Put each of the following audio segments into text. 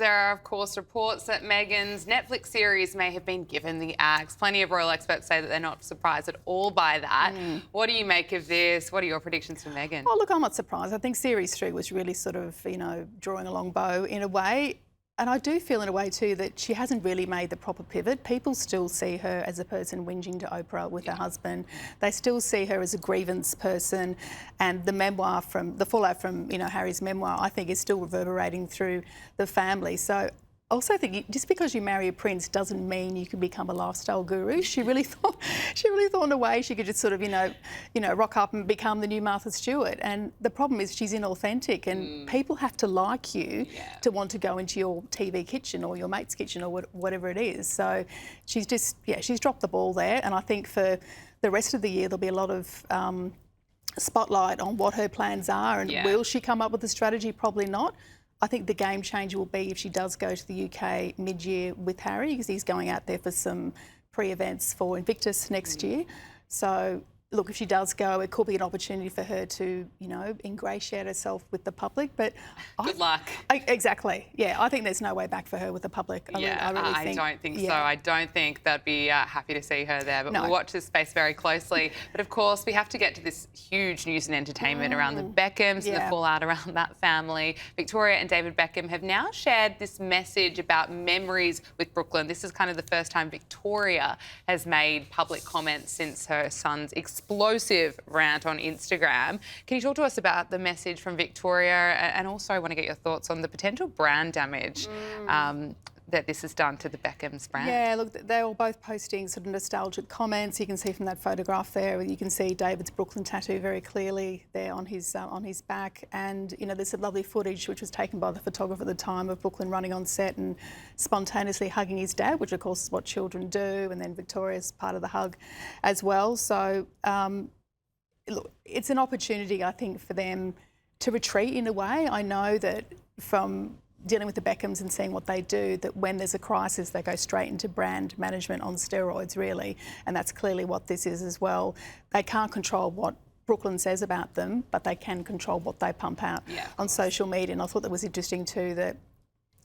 There are, of course, reports that Meghan's Netflix series may have been given the axe. Plenty of royal experts say that they're not surprised at all by that. What do you make of this? What are your predictions for Meghan? Oh, look, I'm not surprised. I think Series 3 was really sort of, drawing a long bow in a way. And I do feel in a way too that she hasn't really made the proper pivot. People still see her as a person whinging to Oprah with her husband. They still see her as a grievance person, and the fallout from Harry's memoir, I think, is still reverberating through the family. So I also think just because you marry a prince doesn't mean you can become a lifestyle guru. She really thought in a way she could just sort of rock up and become the new Martha Stewart. And the problem is she's inauthentic, and people have to like you to want to go into your TV kitchen or your mate's kitchen or whatever it is. So she's just she's dropped the ball there. And I think for the rest of the year there'll be a lot of spotlight on what her plans are, and will she come up with a strategy? Probably not. I think the game changer will be if she does go to the UK mid-year with Harry, because he's going out there for some pre-events for Invictus next year. So, look, if she does go, it could be an opportunity for her to, ingratiate herself with the public. But good luck. Exactly. Yeah, I think there's no way back for her with the public. I don't think so. I don't think they'd be happy to see her there. But we'll watch this space very closely. But of course, we have to get to this huge news and entertainment around the Beckhams and the fallout around that family. Victoria and David Beckham have now shared this message about memories with Brooklyn. This is kind of the first time Victoria has made public comments since her son's explosive rant on Instagram. Can you talk to us about the message from Victoria? And also I want to get your thoughts on the potential brand damage that this has done to the Beckhams brand. Yeah, look, they're all both posting sort of nostalgic comments. You can see from that photograph there, you can see David's Brooklyn tattoo very clearly there on his back. And, there's some lovely footage which was taken by the photographer at the time of Brooklyn running on set and spontaneously hugging his dad, which of course is what children do. And then Victoria's part of the hug as well. So, look, it's an opportunity, I think, for them to retreat in a way. I know that from dealing with the Beckhams and seeing what they do, that when there's a crisis, they go straight into brand management on steroids, really. And that's clearly what this is as well. They can't control what Brooklyn says about them, but they can control what they pump out on social media. And I thought that was interesting too, that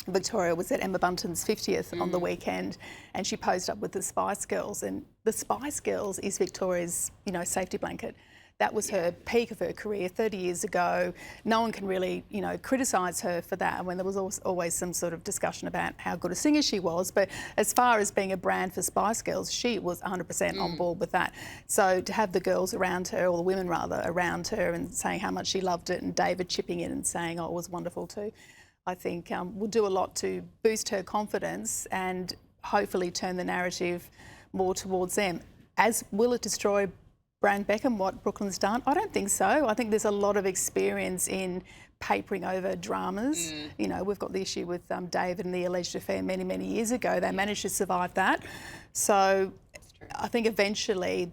Victoria was at Emma Bunton's 50th on the weekend, and she posed up with the Spice Girls. And the Spice Girls is Victoria's, safety blanket. That was her peak of her career 30 years ago. No one can really, criticise her for that. When there was always some sort of discussion about how good a singer she was. But as far as being a brand for Spice Girls, she was 100% on board with that. So to have the girls around her, or the women rather, around her and saying how much she loved it, and David chipping in and saying, oh, it was wonderful too, I think will do a lot to boost her confidence and hopefully turn the narrative more towards them. Will it destroy brand Beckham, what Brooklyn's done? I don't think so. I think there's a lot of experience in papering over dramas. We've got the issue with David and the alleged affair many, many years ago. They managed to survive that. So I think eventually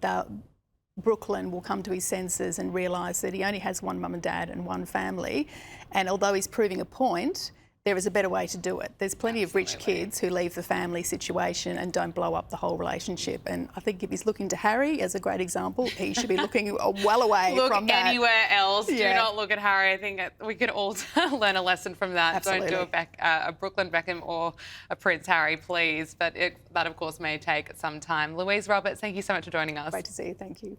Brooklyn will come to his senses and realise that he only has one mum and dad and one family. And although he's proving a point, there is a better way to do it. There's plenty of rich kids who leave the family situation and don't blow up the whole relationship. And I think if he's looking to Harry as a great example, he should be looking well away from that. Look anywhere else. Do not look at Harry. I think we could all learn a lesson from that. Absolutely. Don't do a Brooklyn Beckham or a Prince Harry, please. But that, of course, may take some time. Louise Roberts, thank you so much for joining us. Great to see you. Thank you.